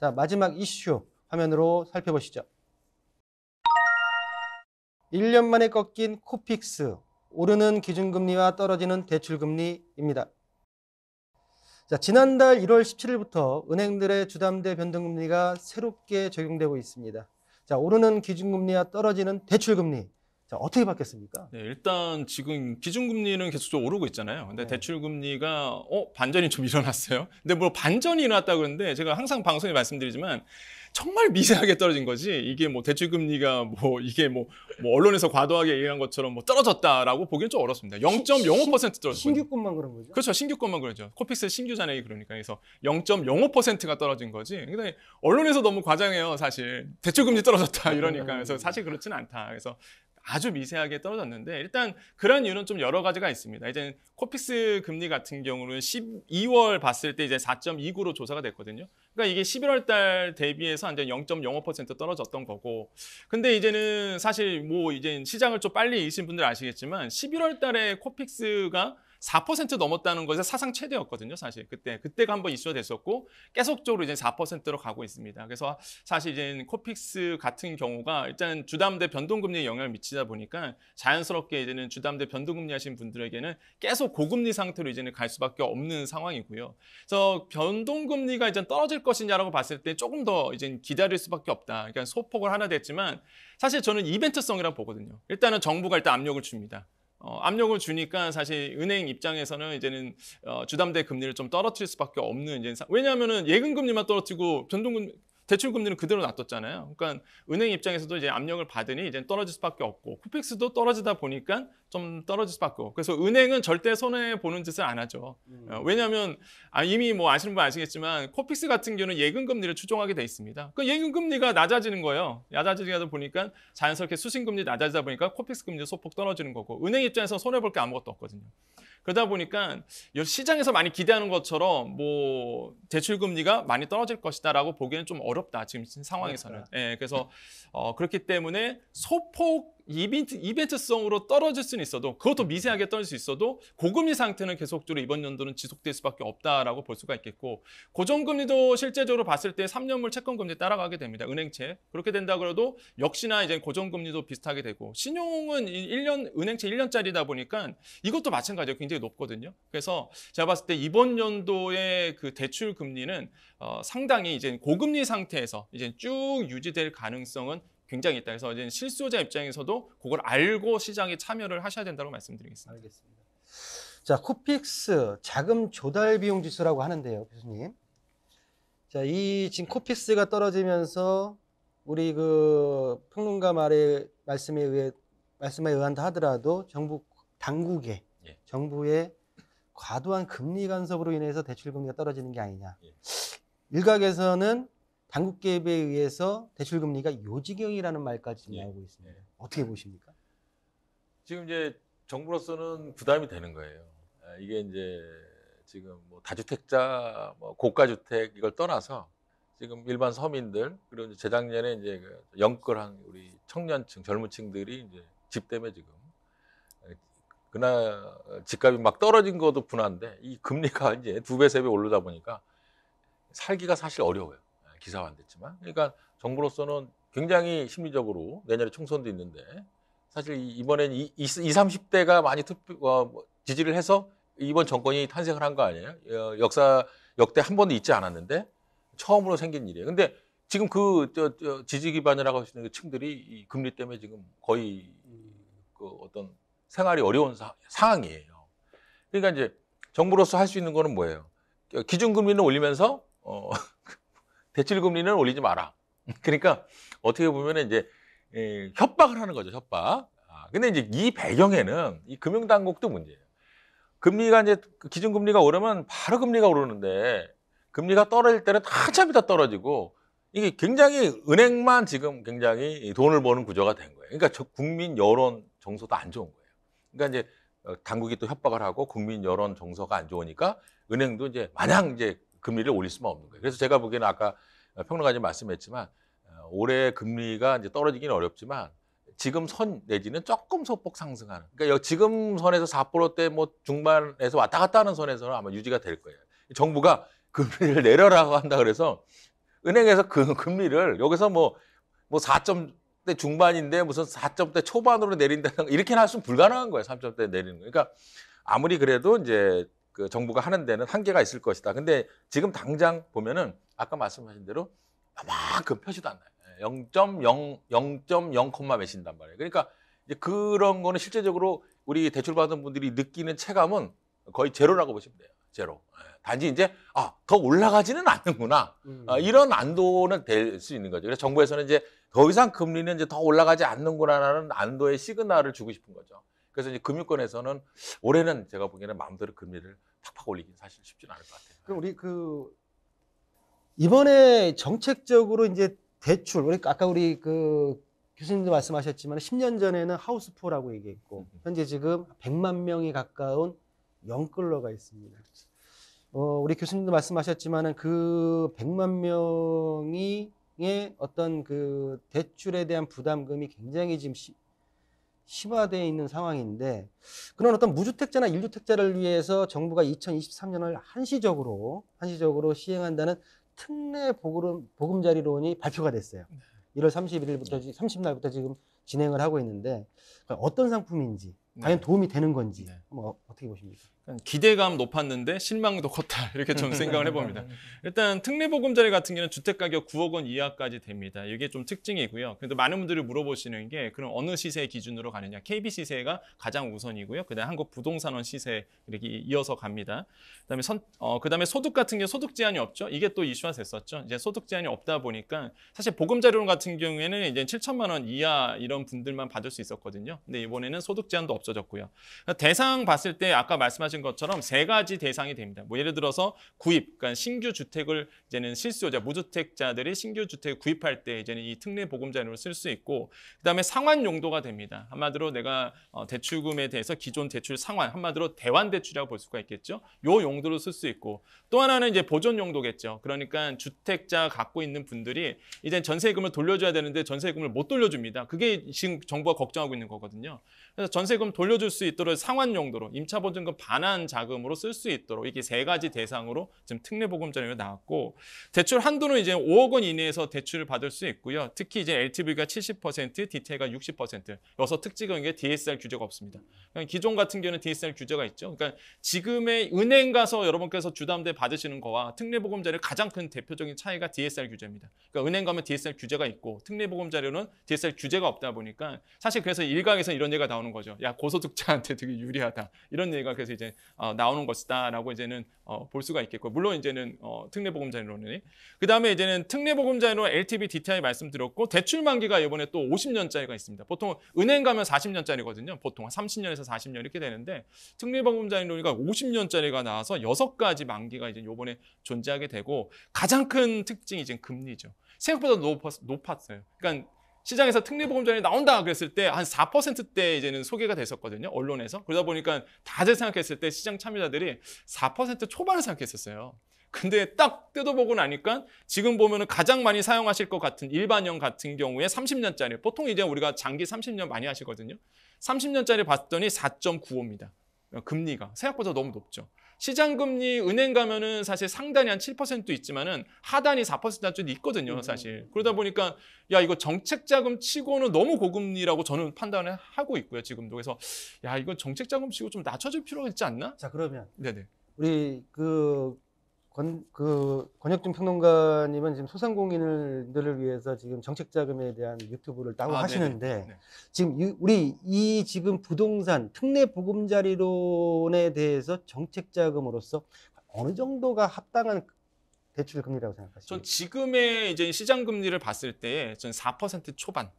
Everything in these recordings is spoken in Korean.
자, 마지막 이슈 화면으로 살펴보시죠. 1년 만에 꺾인 코픽스, 오르는 기준금리와 떨어지는 대출금리입니다. 자, 지난달 1월 17일부터 은행들의 주담대 변동금리가 새롭게 적용되고 있습니다. 자, 오르는 기준금리와 떨어지는 대출금리. 자, 어떻게 바뀌었습니까? 네, 일단 지금 기준금리는 계속적으로 오르고 있잖아요. 근데 네. 대출금리가 반전이 좀 일어났어요. 근데 뭐 반전이 일어났다 그러는데 제가 항상 방송에 말씀드리지만 정말 미세하게 떨어진 거지. 이게 뭐 대출금리가 이게 언론에서 과도하게 얘기한 것처럼 떨어졌다라고 보기는 좀 어렵습니다. 0.05% 떨어졌거든요. 신규 것만 그런 거죠? 그렇죠. 신규 것만 그러죠. 코픽스 신규 잔액이 그러니까. 그래서 0.05%가 떨어진 거지. 근데 언론에서 너무 과장해요, 사실. 대출금리 떨어졌다 이러니까. 그래서 사실 그렇지는 않다. 그래서 아주 미세하게 떨어졌는데 일단 그런 이유는 좀 여러 가지가 있습니다. 이제 코픽스 금리 같은 경우는 12월 봤을 때 이제 4.29로 조사가 됐거든요. 그러니까 이게 11월 달 대비해서 한 0.05% 떨어졌던 거고. 근데 이제는 사실 이제 시장을 좀 빨리 읽으신 분들 아시겠지만 11월 달에 코픽스가 4% 넘었다는 것이 사상 최대였거든요, 사실. 그때가 한번 이슈가 됐었고, 계속적으로 이제 4%로 가고 있습니다. 그래서 사실 이제 코픽스 같은 경우가 일단 주담대 변동금리에 영향을 미치다 보니까 자연스럽게 이제는 주담대 변동금리 하신 분들에게는 계속 고금리 상태로 이제는 갈 수밖에 없는 상황이고요. 그래서 변동금리가 이제 떨어질 것이냐라고 봤을 때 조금 더 이제 기다릴 수밖에 없다. 그러니까 소폭을 하나 됐지만 사실 저는 이벤트성이라고 보거든요. 일단은 정부가 일단 압력을 줍니다. 압력을 주니까 사실 은행 입장에서는 이제는 주담대 금리를 좀 떨어뜨릴 수밖에 없는 왜냐하면은 예금 금리만 떨어뜨리고 대출 금리는 그대로 놔뒀잖아요. 그러니까 은행 입장에서도 이제 압력을 받으니 이제 떨어질 수밖에 없고 코픽스도 떨어지다 보니까 좀 떨어질 수밖에 없고 그래서 은행은 절대 손해 보는 짓을 안 하죠. 왜냐하면 이미 아시는 분 아시겠지만 코픽스 같은 경우는 예금 금리를 추종하게 돼 있습니다. 그 예금 금리가 낮아지는 거예요. 낮아지다 보니까 자연스럽게 수신 금리 낮아지다 보니까 코픽스 금리도 소폭 떨어지는 거고 은행 입장에서 손해 볼 게 아무것도 없거든요. 그러다 보니까 시장에서 많이 기대하는 것처럼 대출 금리가 많이 떨어질 것이다라고 보기에는 좀 어렵다 지금 상황에서는. 예, 그래서 그렇기 때문에 소폭 이벤트성으로 떨어질 수는 있어도 그것도 미세하게 떨어질 수 있어도 고금리 상태는 계속적으로 이번 연도는 지속될 수밖에 없다라고 볼 수가 있겠고 고정금리도 실제적으로 봤을 때 3년물 채권금리 따라가게 됩니다. 은행채 그렇게 된다 그래도 역시나 이제 고정금리도 비슷하게 되고 신용은 1년 은행채 1년짜리다 보니까 이것도 마찬가지예요. 굉장히 높거든요. 그래서 제가 봤을 때 이번 연도의 그 대출 금리는 상당히 이제 고금리 상태에서 이제 쭉 유지될 가능성은 굉장히 있다. 그래서 이제 실수요자 입장에서도 그걸 알고 시장에 참여를 하셔야 된다고 말씀드리겠습니다. 알겠습니다. 자, 코픽스 자금 조달 비용 지수라고 하는데요, 교수님. 자, 이 지금 코픽스가 떨어지면서 우리 그 평론가 말씀에 의한다 하더라도 당국의 정부의 과도한 금리 간섭으로 인해서 대출 금리가 떨어지는 게 아니냐. 일각에서는 당국 개입에 의해서 대출금리가 요지경이라는 말까지 나오고 있습니다. 어떻게 보십니까? 지금 이제 정부로서는 부담이 되는 거예요. 이게 이제 지금 다주택자, 고가주택 이걸 떠나서 지금 일반 서민들 그리고 이제 재작년에 이제 영끌한 우리 청년층, 젊은층들이 이제 집 때문에 지금 그날 집값이 막 떨어진 것도 분한데 이 금리가 이제 2배, 3배 오르다 보니까 살기가 사실 어려워요. 기사화 안 됐지만. 그러니까 정부로서는 굉장히 심리적으로 내년에 총선도 있는데 사실 이번엔 20, 30대가 많이 지지를 해서 이번 정권이 탄생을 한 거 아니에요? 역대 한 번도 있지 않았는데 처음으로 생긴 일이에요. 근데 지금 지지 기반이라고 하시는 그 층들이 이 금리 때문에 지금 거의 어떤 생활이 어려운 상황이에요. 그러니까 이제 정부로서 할 수 있는 거는 뭐예요? 기준금리는 올리면서 대출금리는 올리지 마라. 그러니까 어떻게 보면 이제 협박을 하는 거죠, 협박. 근데 이제 이 배경에는 이 금융당국도 문제예요. 금리가 이제 기준금리가 오르면 바로 금리가 오르는데 금리가 떨어질 때는 한참 있다 떨어지고 이게 굉장히 은행만 지금 굉장히 돈을 버는 구조가 된 거예요. 그러니까 국민 여론 정서도 안 좋은 거예요. 그러니까 이제 당국이 또 협박을 하고 국민 여론 정서가 안 좋으니까 은행도 이제 마냥 이제 금리를 올릴 수만 없는 거예요. 그래서 제가 보기에는 아까 평론가님 말씀했지만 올해 금리가 이제 떨어지기는 어렵지만 지금 선 내지는 조금 소폭 상승하는. 그러니까 지금 선에서 4%대 중반에서 왔다 갔다 하는 선에서는 아마 유지가 될 거예요. 정부가 금리를 내려라고 한다 그래서 은행에서 그 금리를 여기서 뭐 4점대 중반인데 무슨 4점대 초반으로 내린다는 이렇게 할 수는 불가능한 거예요. 3점대 내리는 거. 그러니까 아무리 그래도 이제 그 정부가 하는 데는 한계가 있을 것이다. 근데 지금 당장 보면은 아까 말씀하신 대로 그만큼 펴지도 않나요. 0.0 몇인단 말이에요. 그러니까 이제 그런 거는 실제적으로 우리 대출 받은 분들이 느끼는 체감은 거의 제로라고 보시면 돼요. 제로. 단지 이제 더 올라가지는 않는구나. 이런 안도는 될 수 있는 거죠. 그래서 정부에서는 이제 더 이상 금리는 이제 더 올라가지 않는구나라는 안도의 시그널을 주고 싶은 거죠. 그래서 이제 금융권에서는 올해는 제가 보기에는 마음대로 금리를 팍팍 올리긴 사실 쉽지는 않을 것 같아요. 그럼 우리 이번에 정책적으로 이제 대출, 아까 우리 교수님도 말씀하셨지만 10년 전에는 하우스푸어라고 얘기했고 현재 지금 100만 명이 가까운 영끌러가 있습니다. 우리 교수님도 말씀하셨지만은 그 100만 명의 어떤 그 대출에 대한 부담금이 굉장히 지금 심화되어 있는 상황인데 그런 어떤 무주택자나 1주택자를 위해서 정부가 2023년을 한시적으로 시행한다는 특례 보금자리론이 발표가 됐어요. 1월 30날부터 지금 진행을 하고 있는데 어떤 상품인지 과연 도움이 되는 건지 한번 어떻게 보십니까? 기대감 높았는데 실망도 컸다 이렇게 좀 생각을 해봅니다. 일단 특례보금자리 같은 경우는 주택가격 9억 원 이하까지 됩니다. 이게 좀 특징이고요. 그래도 많은 분들이 물어보시는 게 그럼 어느 시세 기준으로 가느냐? KB 시세가 가장 우선이고요. 그다음에 한국부동산원 시세 이렇게 이어서 갑니다. 그다음에 소득 같은 경우 소득 제한이 없죠. 이게 또 이슈화 됐었죠. 이제 소득 제한이 없다 보니까 사실 보금자리론 같은 경우에는 이제 7천만 원 이하 이런 분들만 받을 수 있었거든요. 근데 이번에는 소득 제한도 없어졌고요. 대상 봤을 때 아까 말씀하신 것처럼 세 가지 대상이 됩니다. 뭐 예를 들어서 구입, 그러니까 신규 주택을 이제는 실수요자, 무주택자들이 신규 주택을 구입할 때 이제는 이 특례 보금자리로 쓸 수 있고, 그다음에 상환 용도가 됩니다. 한마디로 내가 대출금에 대해서 기존 대출 상환, 한마디로 대환 대출이라고 볼 수가 있겠죠. 요 용도로 쓸 수 있고, 또 하나는 이제 보존 용도겠죠. 그러니까 주택자 갖고 있는 분들이 이제 전세금을 돌려줘야 되는데 전세금을 못 돌려줍니다. 그게 지금 정부가 걱정하고 있는 거거든요. 그래서 전세금 돌려줄 수 있도록 상환 용도로 임차보증금 반환 자금으로 쓸 수 있도록 이게 세 가지 대상으로 지금 특례보금자리로 나왔고, 대출 한도는 이제 5억 원 이내에서 대출을 받을 수 있고요. 특히 이제 LTV가 70%, DTI가 60%. 여기서 특징은 게 DSR 규제가 없습니다. 그러니까 기존 같은 경우는 DSR 규제가 있죠. 그러니까 지금의 은행 가서 여러분께서 주담대 받으시는 거와 특례보금자리 가장 큰 대표적인 차이가 DSR 규제입니다. 그러니까 은행 가면 DSR 규제가 있고 특례보금자리로는 DSR 규제가 없다 보니까 사실 그래서 일각에서 이런 얘기가 나오는 거죠. 야, 고소득자한테 되게 유리하다. 이런 얘기가 그래서 이제 나오는 것이다라고 이제는 볼 수가 있겠고, 물론 이제는 특례보금자리론이, 그다음에 이제는 특례보금자리론 LTV, DTI 말씀드렸고, 대출 만기가 이번에 또 50년짜리가 있습니다. 보통 은행 가면 40년짜리거든요. 보통 30년에서 40년 이렇게 되는데 특례보금자리론이가 50년짜리가 나와서 6가지 만기가 이제 이번에 존재하게 되고, 가장 큰 특징이 이제 금리죠. 생각보다 높았어요. 그러니까 시장에서 특례보금자리 나온다 그랬을 때 한 4%대 이제는 소개가 됐었거든요. 언론에서. 그러다 보니까 다들 생각했을 때 시장 참여자들이 4% 초반을 생각했었어요. 근데 딱 뜯어보고 나니까 지금 보면은 가장 많이 사용하실 것 같은 일반형 같은 경우에 30년짜리, 보통 이제 우리가 장기 30년 많이 하시거든요. 30년짜리 봤더니 4.95입니다. 금리가 생각보다 너무 높죠. 시장금리 은행 가면은 사실 상단이 한 7% 있지만은 하단이 4%짜리 있거든요, 사실. 그러다 보니까 야, 이거 정책자금 치고는 너무 고금리라고 저는 판단을 하고 있고요, 지금도. 그래서 야, 이거 정책자금 치고 좀 낮춰줄 필요가 있지 않나? 자, 그러면 네네. 우리 권혁준 평론가님은 지금 소상공인들을 위해서 지금 정책자금에 대한 유튜브를 따로 하시는데, 네. 지금 우리 지금 부동산 특례 보금자리론에 대해서 정책자금으로서 어느 정도가 합당한 대출 금리라고 생각하십니까? 전 지금의 이제 시장 금리를 봤을 때 전 4% 초반,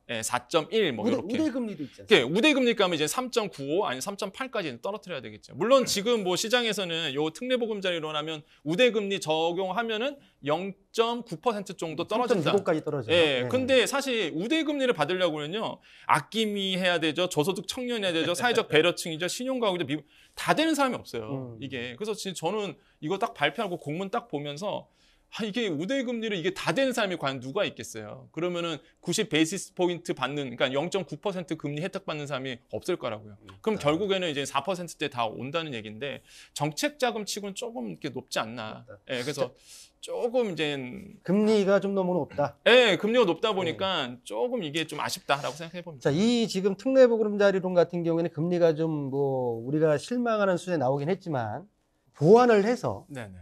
예, 4.1 뭐 이렇게. 우대 금리도 있지 않습니까? 예, 우대 금리 가면 이제 3.95 아니 3.8까지는 떨어뜨려야 되겠죠. 물론 지금 뭐 시장에서는 요 특례보금자리론 하면 우대 금리 적용하면은 0.9% 정도 떨어진다. 3.65까지 떨어져요. 예, 네. 근데 사실 우대 금리를 받으려고는요, 아낌이 해야 되죠, 저소득 청년이 해야 되죠, 사회적 배려층이죠, 신용가구죠, 다 되는 사람이 없어요. 이게. 그래서 지금 저는 이거 딱 발표하고 공문 딱 보면서 이게 우대 금리를 이게 다 되는 사람이 과연 누가 있겠어요? 그러면은 90 베이시스 포인트 받는, 그러니까 0.9% 금리 혜택 받는 사람이 없을 거라고요. 그럼 결국에는 이제 4%대 다 온다는 얘기인데 정책 자금 치고는 조금 이렇게 높지 않나. 예, 그래서 조금 이제 금리가 좀 너무 높다. 예, 금리가 높다 보니까 조금 이게 좀 아쉽다라고 생각해 봅니다. 자, 이 지금 특례보금자리론 같은 경우에는 금리가 좀 뭐 우리가 실망하는 수준에 나오긴 했지만 보완을 해서 네네.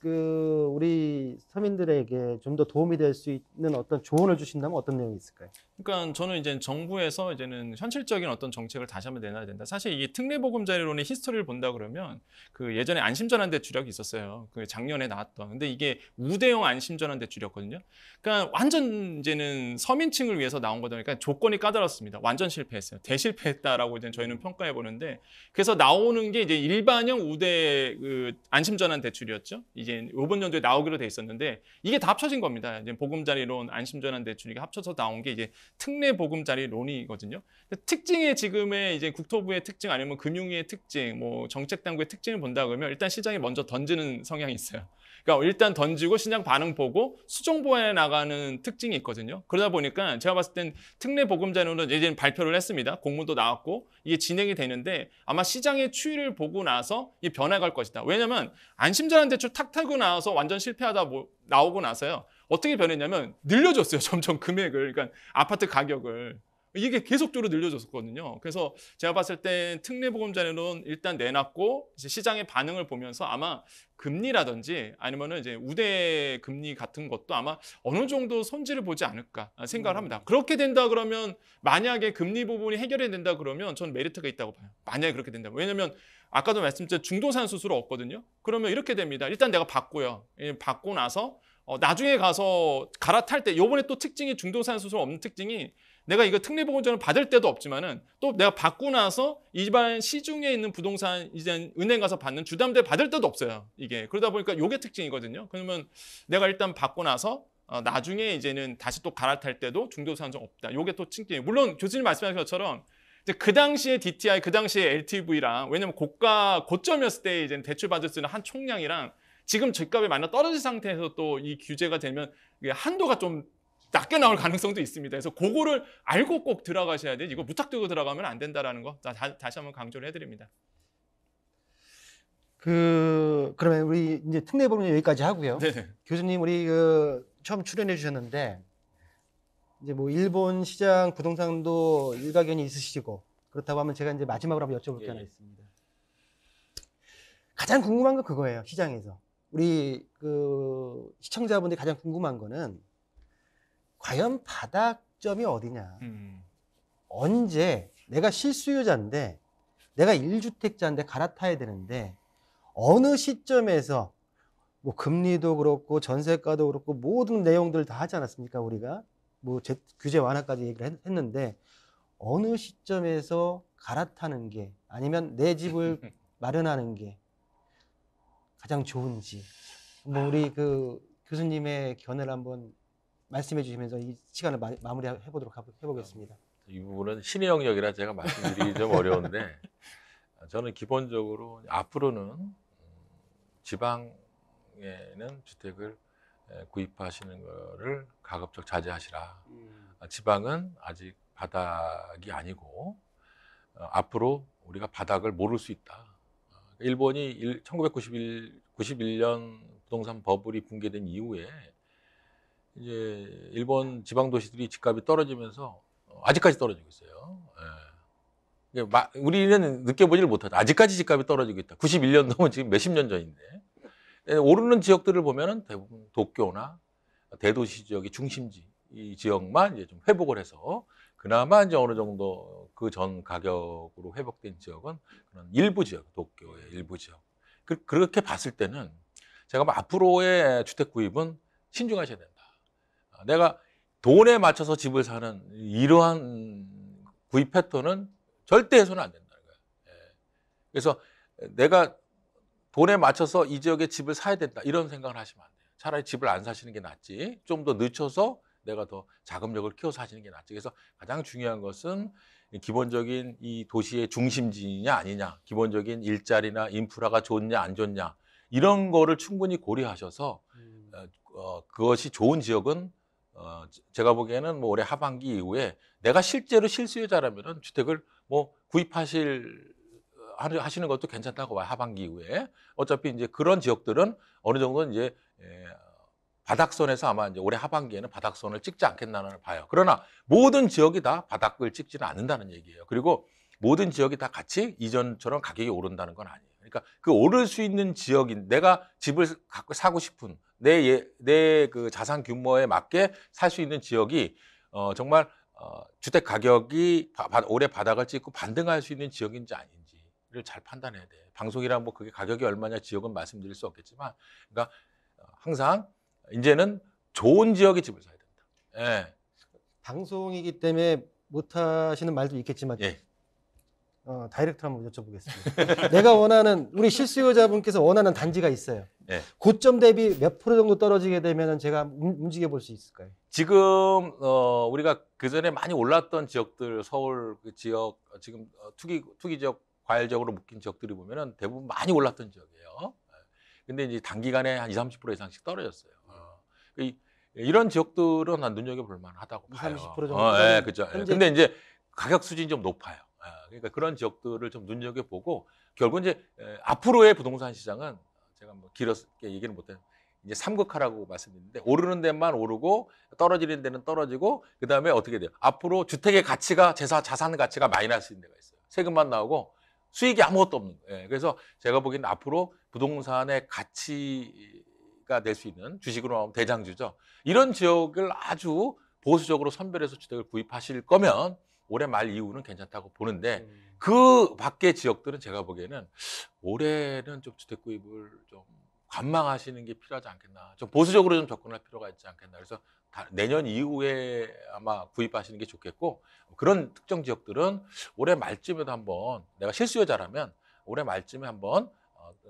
우리 서민들에게 좀 더 도움이 될 수 있는 어떤 조언을 주신다면 어떤 내용이 있을까요? 그러니까 저는 이제 정부에서 이제는 현실적인 어떤 정책을 다시 한번 내놔야 된다. 사실 이 특례보금자리론의 히스토리를 본다 그러면 그 예전에 안심전환 대출약이 있었어요. 그 작년에 나왔던. 근데 이게 우대형 안심전환 대출이었거든요. 그러니까 완전 이제는 서민층을 위해서 나온 거다 보니까 조건이 까다롭습니다. 완전 실패했어요. 대실패했다라고 이제 저희는 평가해 보는데 그래서 나오는 게 이제 일반형 우대 그 안심전환 대출이었죠. 이제 이번 연도에 나오기로 돼 있었는데 이게 다 합쳐진 겁니다. 이제 보금자리론, 안심전환 대출 이게 합쳐서 나온 게 이제 특례보금자리론이거든요. 특징의 지금의 이제 국토부의 특징 아니면 금융위의 특징, 뭐 정책당국의 특징을 본다 그러면 일단 시장에 먼저 던지는 성향이 있어요. 그러니까 일단 던지고 시장 반응 보고 수정 보완해 나가는 특징이 있거든요. 그러다 보니까 제가 봤을 땐 특례보금자리론은 이제 발표를 했습니다. 공문도 나왔고 이게 진행이 되는데 아마 시장의 추이를 보고 나서 이 변화갈 것이다. 왜냐하면 안심전환 대출 탁 타고 나와서 완전 실패하다 나오고 나서요. 어떻게 변했냐면 늘려줬어요. 점점 금액을. 그러니까 아파트 가격을. 이게 계속적으로 늘려줬었거든요. 그래서 제가 봤을 땐 특례보금자리론 일단 내놨고 이제 시장의 반응을 보면서 아마 금리라든지 아니면은 이제 우대 금리 같은 것도 아마 어느 정도 손질을 보지 않을까 생각을 합니다. 그렇게 된다 그러면 만약에 금리 부분이 해결이 된다 그러면 전 메리트가 있다고 봐요. 만약에 그렇게 된다면. 왜냐면 아까도 말씀드린 중도산 수수료 없거든요. 그러면 이렇게 됩니다. 일단 내가 받고요. 받고 나서 나중에 가서 갈아탈 때 요번에 또 특징이 중도산 수수료 없는 특징이 내가 이거 특례보금자리론 받을 때도 없지만은 또 내가 받고 나서 일반 시중에 있는 부동산 이제 은행 가서 받는 주담대 받을 때도 없어요. 이게 그러다 보니까 요게 특징이거든요. 그러면 내가 일단 받고 나서 나중에 이제는 다시 또 갈아탈 때도 중도산정 없다. 요게 또 특징이에요. 물론 교수님 말씀하신 것처럼 이제 그 당시에 DTI, 그 당시에 LTV랑 왜냐면 고점이었을 때 이제 대출 받을 수 있는 한 총량이랑 지금 집값이 많이 떨어진 상태에서 또 이 규제가 되면 한도가 좀 낮게 나올 가능성도 있습니다. 그래서 그거를 알고 꼭 들어가셔야 돼요. 이거 무턱대고 들어가면 안 된다라는 거 다시 한번 강조를 해드립니다. 그러면 우리 이제 특례보는 여기까지 하고요. 네네. 교수님 우리 처음 출연해 주셨는데 이제 뭐 일본 시장 부동산도 일가견이 있으시고 그렇다고 하면 제가 이제 마지막으로 한번 여쭤볼 게 하나 있습니다. 가장 궁금한 건 그거예요. 시장에서 우리 시청자분들이 가장 궁금한 거는 과연 바닥점이 어디냐? 언제 내가 실수요자인데 내가 1주택자인데 갈아타야 되는데 어느 시점에서 뭐 금리도 그렇고 전세가도 그렇고 모든 내용들 다 하지 않았습니까? 우리가 뭐 규제 완화까지 얘기를 했는데 어느 시점에서 갈아타는 게 아니면 내 집을 마련하는 게 가장 좋은지 뭐 우리 교수님의 견해를 한번 말씀해 주시면서 이 시간을 마무리해 보도록 해보겠습니다. 이 부분은 신의 영역이라 제가 말씀드리기 좀 어려운데 저는 기본적으로 앞으로는 지방에는 주택을 구입하시는 거를 가급적 자제하시라. 지방은 아직 바닥이 아니고 앞으로 우리가 바닥을 모를 수 있다. 일본이 1991년 부동산 버블이 붕괴된 이후에 이제 일본 지방 도시들이 집값이 떨어지면서 아직까지 떨어지고 있어요. 예. 우리는 느껴보지를 못하다. 아직까지 집값이 떨어지고 있다. 91년도면 지금 몇십 년 전인데 오르는 지역들을 보면은 대부분 도쿄나 대도시 지역의 중심지 이 지역만 이제 좀 회복을 해서 그나마 이제 어느 정도 그 전 가격으로 회복된 지역은 그런 일부 지역, 도쿄의 일부 지역. 그렇게 봤을 때는 제가 앞으로의 주택 구입은 신중하셔야 된다. 내가 돈에 맞춰서 집을 사는 이러한 구입 패턴은 절대 해서는 안 된다는 거예요. 그래서 내가 돈에 맞춰서 이 지역에 집을 사야 된다 이런 생각을 하시면 안 돼요. 차라리 집을 안 사시는 게 낫지. 좀 더 늦춰서 내가 더 자금력을 키워서 하시는 게 낫지. 그래서 가장 중요한 것은 기본적인 이 도시의 중심지냐 아니냐, 기본적인 일자리나 인프라가 좋냐 안 좋냐 이런 거를 충분히 고려하셔서 그것이 좋은 지역은 제가 보기에는 뭐 올해 하반기 이후에 내가 실제로 실수요자라면은 주택을 뭐 하시는 것도 괜찮다고 봐요. 하반기 이후에. 어차피 이제 그런 지역들은 어느 정도 이제 바닥선에서 아마 이제 올해 하반기에는 바닥선을 찍지 않겠나는 봐요. 그러나 모든 지역이 다 바닥을 찍지는 않는다는 얘기예요. 그리고 모든 지역이 다 같이 이전처럼 가격이 오른다는 건 아니에요. 그러니까 그 오를 수 있는 지역인 내가 집을 사고 싶은 내 그 자산 규모에 맞게 살 수 있는 지역이 정말 주택 가격이 올해 바닥을 찍고 반등할 수 있는 지역인지 아닌지를 잘 판단해야 돼. 방송이랑 뭐 그게 가격이 얼마냐 지역은 말씀드릴 수 없겠지만, 그러니까 항상 이제는 좋은 지역의 집을 사야 된다. 예. 방송이기 때문에 못 하시는 말도 있겠지만 예. 다이렉트로 한번 여쭤보겠습니다. 내가 원하는 우리 실수요자분께서 원하는 단지가 있어요. 예. 고점 대비 몇 프로 정도 떨어지게 되면 제가 움직여 볼 수 있을까요? 지금 우리가 그 전에 많이 올랐던 지역들, 서울 그 지역 지금 투기 지역 과열적으로 묶인 지역들이 보면은 대부분 많이 올랐던 지역이에요. 근데 이제 단기간에 한 20-30% 이상씩 떨어졌어요. 이런 지역들은 난 눈여겨볼 만하다고 봐요. 30% 정도. 예, 그죠. 근데 이제 가격 수준이 좀 높아요. 그러니까 그런 지역들을 좀 눈여겨보고, 결국 이제 앞으로의 부동산 시장은 제가 뭐 길게 얘기는 못해요. 이제 삼극화라고 말씀드렸는데, 오르는 데만 오르고 떨어지는 데는 떨어지고, 그 다음에 어떻게 돼요? 앞으로 주택의 가치가 자산 가치가 마이너스인 데가 있어요. 세금만 나오고 수익이 아무것도 없는 거예요. 그래서 제가 보기에는 앞으로 부동산의 가치가 될 수 있는, 주식으로 하면 대장주죠. 이런 지역을 아주 보수적으로 선별해서 주택을 구입하실 거면 올해 말 이후는 괜찮다고 보는데, 그 밖의 지역들은 제가 보기에는 올해는 좀 주택 구입을 좀 관망하시는 게 필요하지 않겠나. 좀 보수적으로 좀 접근할 필요가 있지 않겠나. 그래서 내년 이후에 아마 구입하시는 게 좋겠고, 그런 특정 지역들은 올해 말쯤에도 한번, 내가 실수요자라면 올해 말쯤에 한번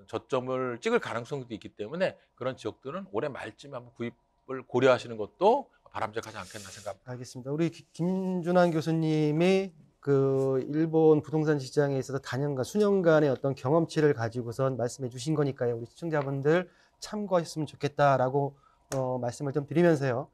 저점을 찍을 가능성도 있기 때문에, 그런 지역들은 올해 말쯤에 한번 구입을 고려하시는 것도 바람직하지 않겠나 생각합니다. 알겠습니다. 우리 김준환 교수님이 그 일본 부동산 시장에 있어서 단연간 수년간의 어떤 경험치를 가지고선 말씀해 주신 거니까요. 우리 시청자분들 참고하셨으면 좋겠다라고 말씀을 좀 드리면서요.